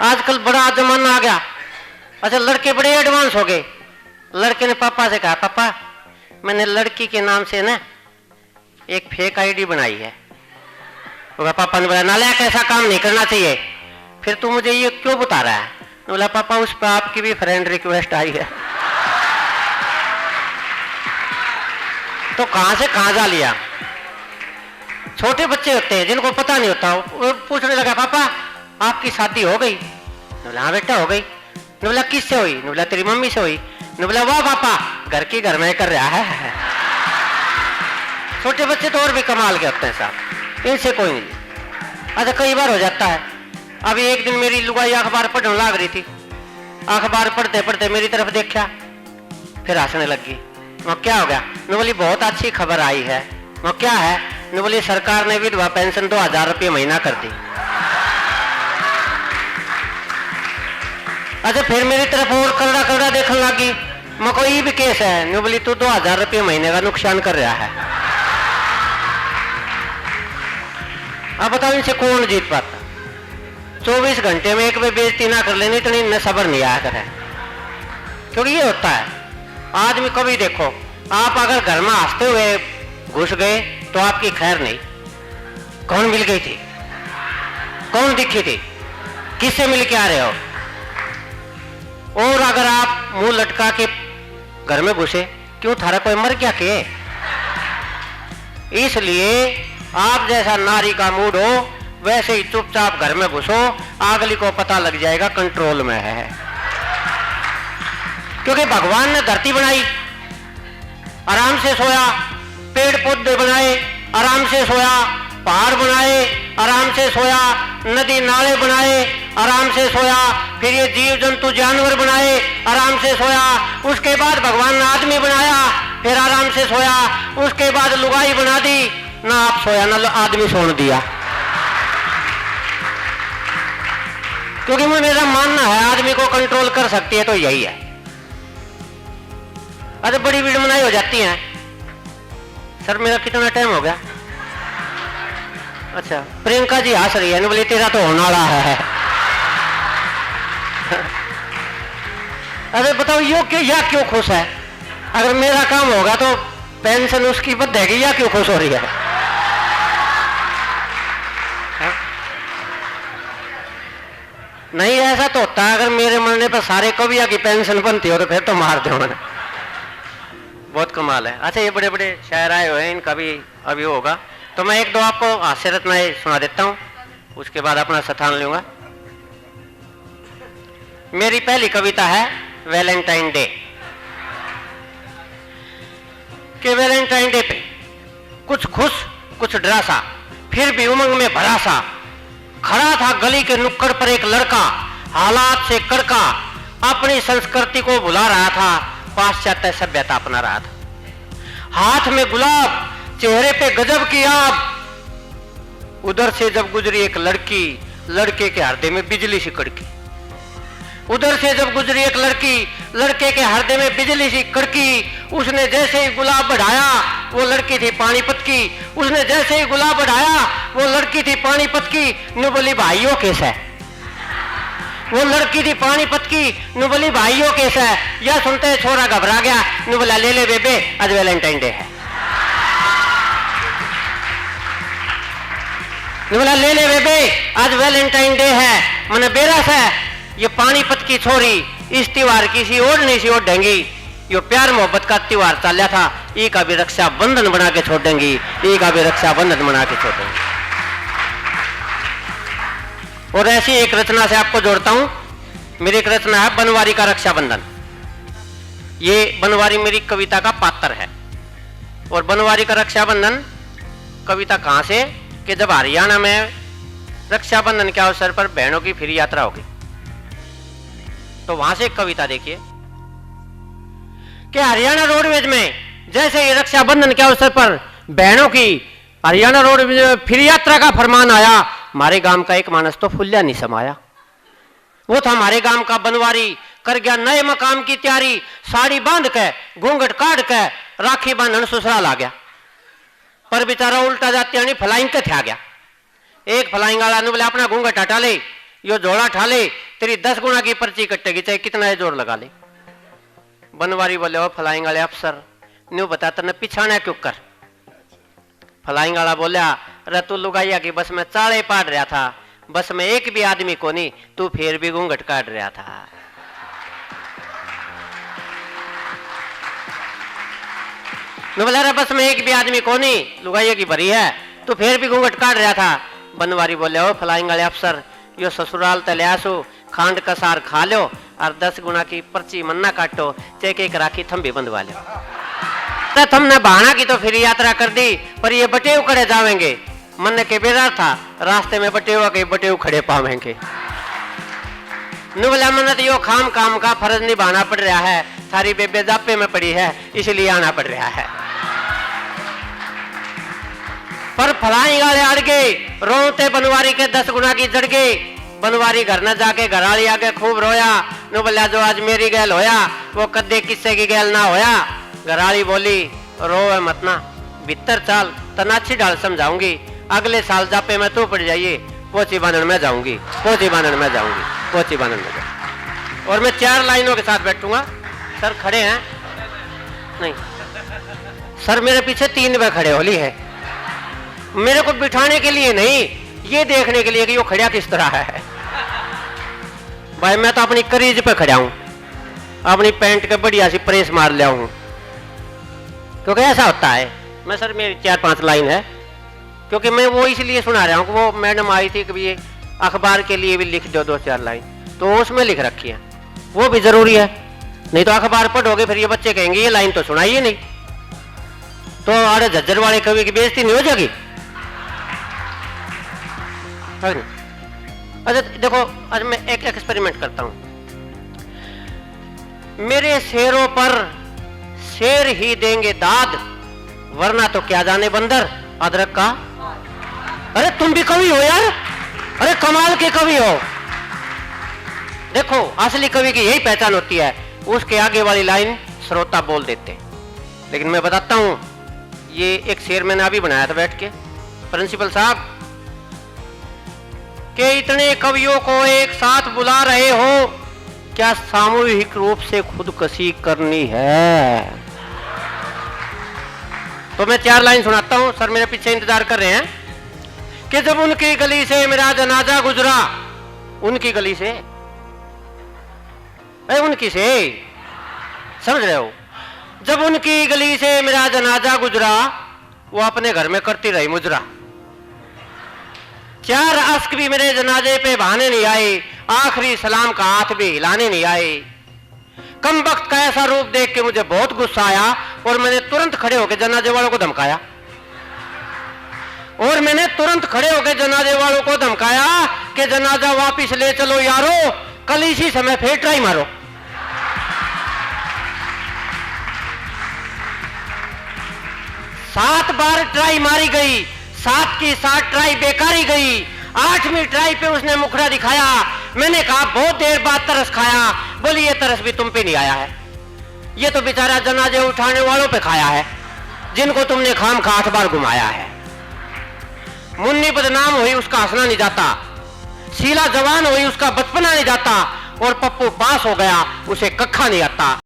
आजकल बड़ा जमाना आ गया। अच्छा, लड़के बड़े एडवांस हो गए। लड़के ने पापा से कहा, पापा मैंने लड़की के नाम से ना एक फेक आईडी बनाई है। पापा ने बोला, नालायक ऐसा काम नहीं करना चाहिए, फिर तू मुझे ये क्यों बता रहा है? बोला, पापा उस पर आपकी भी फ्रेंड रिक्वेस्ट आई है। तो कहां से कहां जा लिया। छोटे बच्चे होते हैं जिनको पता नहीं होता, वो पूछने लगा, पापा आपकी शादी हो गई? बोला, हाँ बेटा हो गई। बोला, किससे हुई? बोला, तेरी मम्मी से हुई। बोला, वाह पापा, घर की घर में कर रहा है। छोटे बच्चे तो और भी कमाल के होते हैं साहब, इनसे कोई नहीं। अच्छा, कई बार हो जाता है। अभी एक दिन मेरी लुगाई अखबार पढ़ने लग रही थी। अखबार पढ़ते पढ़ते मेरी तरफ देखा, फिर हंसने लगी। वो क्या हो गया? मैं बोली, बहुत अच्छी खबर आई है। वो क्या है? मैं बोली, सरकार ने विधवा पेंशन 2000 रुपये महीना कर दी। अच्छा, फिर मेरी तरफ और करड़ा करड़ा देखने लगी। मैं कोई भी केस है? मैं बोली, तू 2000 रुपये महीने का नुकसान कर रहा है। अब बताओ इनसे कौन जीत पाता? 24 घंटे में एक भी बेइज्जती ना कर लेनी तो इनमें सब्र नहीं आया करे। क्योंकि ये होता है, आदमी कभी देखो, आप अगर घर में हंसते हुए घुस गए तो आपकी खैर नहीं। कौन मिल गई थी? कौन दिखी थी? किससे मिल के आ रहे हो? और अगर आप मुंह लटका के घर में घुसे, क्यों थारा कोई मर गया के? इसलिए आप जैसा नारी का मूड हो वैसे ही चुपचाप घर में घुसो, अगली को पता लग जाएगा कंट्रोल में है। क्योंकि भगवान ने धरती बनाई, आराम से सोया, पेड़ पौधे बनाए, आराम से सोया, पहाड़ बनाए, आराम से सोया, नदी नाले बनाए, आराम से सोया, फिर ये जीव जंतु जानवर बनाए, आराम से सोया। उसके बाद भगवान ने आदमी बनाया, फिर आराम से सोया। उसके बाद लुगाई बना दी, ना आप सोया ना आदमी सोने दिया। क्योंकि मेरा मानना है आदमी को कंट्रोल कर सकती है तो यही है। अरे बड़ी विडम्बनाएं हो जाती हैं। सर मेरा कितना टाइम हो गया? अच्छा, प्रियंका जी हंस रही है, बोली तेरा तो होने वाला है। अरे बताओ यो क्यों या क्यों खुश है? अगर मेरा काम होगा तो पेंशन उसकी बढ़ेगी, या क्यों खुश हो रही है? नहीं, ऐसा तो होता है अगर मेरे मरने पर सारे कविया की पेंशन बनती हो तो फिर तो मार दो मैंने। बहुत कमाल है। अच्छा, ये बड़े बड़े शायर आए हुए हैं, इनका भी अभी होगा, तो मैं एक दो आपको हास्य रत्नाएं सुना देता हूं, उसके बाद अपना स्थान लूंगा। मेरी पहली कविता है वैलेंटाइन डे। कि वैलेंटाइन डे पे कुछ खुश कुछ डरा सा, फिर भी उमंग में भरा सा, खड़ा था गली के नुक्कड़ पर एक लड़का, हालात से कड़का, अपनी संस्कृति को भुला रहा था, पाश्चात्य सभ्यता अपना रहा था। हाथ में गुलाब, चेहरे पे गजब की आग। उधर से जब गुजरी एक लड़की, लड़के के हृदय में बिजली सी कड़की। उधर से जब गुजरी एक लड़की, लड़के के हृदय में बिजली सी कड़की। उसने जैसे ही गुलाब बढ़ाया, वो लड़की थी पानीपत की। उसने जैसे ही गुलाब बढ़ाया, वो लड़की थी पानीपत की। नु बोली भाइयों कैसा है? वो लड़की थी पानीपत की। नु बोली भाइयों कैसा है? यह सुनते छोरा घबरा गया। नु बोला, ले ले बेबे, आज वैलेंटाइन डे है। नु बोला, ले ले बेबे, आज वैलेंटाइन डे है। मैंने बेरस है, ये पानीपत की छोरी इस त्योहार की सी ओढ़ नहीं सी ओढ़ेंगी। यो प्यार मोहब्बत का त्योहार चल था, ई का भी रक्षा बंधन बना के छोड़ेंगी, ई का भी रक्षा बंधन बना के छोड़ेंगी। और ऐसी एक रचना से आपको जोड़ता हूं। मेरी एक रचना है बनवारी का रक्षाबंधन। ये बनवारी मेरी कविता का पात्र है। और बनवारी का रक्षाबंधन कविता कहां से? कि जब हरियाणा में रक्षाबंधन के अवसर पर बहनों की फ्री यात्रा होगी, तो वहां से एक कविता देखिए कि हरियाणा रोडवेज में जैसे ही रक्षाबंधन के अवसर पर बहनों की हरियाणा रोडवेज में फ्री यात्रा का फरमान आया, हमारे गांव का एक मानस तो फुल्ला नहीं समाया। वो था हमारे गांव का बनवारी, कर गया नए मकाम की तैयारी। साड़ी बांध के, घूंघट काट के, राखी बांधन ससुराल आ गया। पर बेचारा उल्टा जाती फ्लाइंग के थे आ गया। एक फ्लाइंग वाला ने बोले, अपना घूंघट हटा ले, यो जोड़ा ठा ले, तेरी 10 गुना की पर्ची कटेगी, चाहे कितना ही जोर लगा ले। बनवारी बोले, ओ फलाइंग वाले अफसर, न्यू बता तने पिछाना क्यों कर। फलाइंग वाला बोलिया, अरे तू लुगाइया की बस में चाले पाड़ रहा था, बस में एक भी आदमी को नहीं, तू फिर भी घूंघट काट रहा था। बोला, अरे बस में एक भी आदमी को नहीं, लुगाइया की भरी है, तू फिर भी घूंघट काट रहा था। बनवारी बोले, ओ फलाइंग वाले अफसर, यो ससुराल तल्यासो, खांड का सार खा लो और 10 गुना की पर्ची मन्ना काटो, चेक एक राखी थम भी बंधवा लो। तो तुमने बहाना की तो फिर यात्रा कर दी, पर ये बटेव खड़े जावेंगे। मन के बेजार था, रास्ते में बटेव खड़े पावेंगे। बोला, मन तो यो खाम काम का फर्ज निभाना पड़ रहा है, सारी बेबे जापे में पड़ी है, इसलिए आना पड़ रहा है। पर फलाई गाले अड़ गए, रोते बनवारी के 10 गुना की जड़ गए। बनवारी घर न जाके घराली आके खूब रोया। नु बोला, जो आज मेरी गैल होया वो कदे किस्से की गैल ना होया। घराली बोली, रोवे मत ना, भीतर चाल, तनाची डाल समझाऊंगी, अगले साल जापे में तू पड़ जाइए, पोची बांधन में जाऊंगी, पोची बांधन में जाऊंगी, पोची बांधन में जाऊंगी। और मैं 4 लाइनों के साथ बैठूंगा। सर खड़े हैं? नहीं सर, मेरे पीछे 3 वे खड़े होली है, मेरे को बिठाने के लिए नहीं, ये देखने के लिए कि वो खड़ा किस तरह है। भाई मैं तो अपनी करीज पे खड़ा हूं, अपनी पैंट के बढ़िया सी प्रेस मार लिया हूं, क्योंकि ऐसा होता है। मैं सर मेरी 4-5 लाइन है, क्योंकि मैं वो इसलिए सुना रहा हूं कि वो मैडम आई थी कि ये अखबार के लिए भी लिख दो 2-4 लाइन, तो उसमें लिख रखी है, वो भी जरूरी है। नहीं तो अखबार पढ़ोगे फिर ये बच्चे कहेंगे ये लाइन तो सुनाइए नहीं, तो अरे झज्जर वाले कवि की बेइज्जती नहीं हो जाएगी। अच्छा देखो, आज मैं एक एक्सपेरिमेंट करता हूं। मेरे शेरों पर शेर ही देंगे दाद, वरना तो क्या जाने बंदर अदरक का। अरे तुम भी कवि हो यार, अरे कमाल के कवि हो। देखो असली कवि की यही पहचान होती है, उसके आगे वाली लाइन श्रोता बोल देते। लेकिन मैं बताता हूं, ये एक शेर मैंने अभी बनाया था बैठ के, प्रिंसिपल साहब के इतने कवियों को एक साथ बुला रहे हो, क्या सामूहिक रूप से खुदकशी करनी है? तो मैं 4 लाइन सुनाता हूं, सर मेरे पीछे इंतजार कर रहे हैं। कि जब उनकी गली से मेरा जनाजा गुजरा, उनकी गली से, उनकी से, समझ रहे हो? जब उनकी गली से मेरा जनाजा गुजरा, वो अपने घर में करती रही मुजरा। 4 अश्क भी मेरे जनाजे पे बहाने नहीं आए, आखिरी सलाम का हाथ भी हिलाने नहीं आए। कम वक्त का ऐसा रूप देख के मुझे बहुत गुस्सा आया और मैंने तुरंत खड़े होकर जनाजे वालों को धमकाया, और मैंने तुरंत खड़े होकर जनाजे वालों को धमकाया कि जनाजा वापिस ले चलो यारो, कल इसी समय फिर ट्राई मारो। सात बार ट्राई मारी गई, 7 की 7 ट्राई बेकारी गई। 8वीं ट्राई पे उसने मुखड़ा दिखाया। मैंने कहा बहुत देर बाद तरस खाया। बोली ये तरस भी तुम पे नहीं आया है, ये तो बेचारा जनाजे उठाने वालों पे खाया है, जिनको तुमने खाम खा 8 बार घुमाया है। मुन्नी बदनाम हुई उसका हंसना नहीं जाता, शीला जवान हुई उसका बचपना नहीं जाता, और पप्पू पास हो गया उसे कक्खा नहीं आता।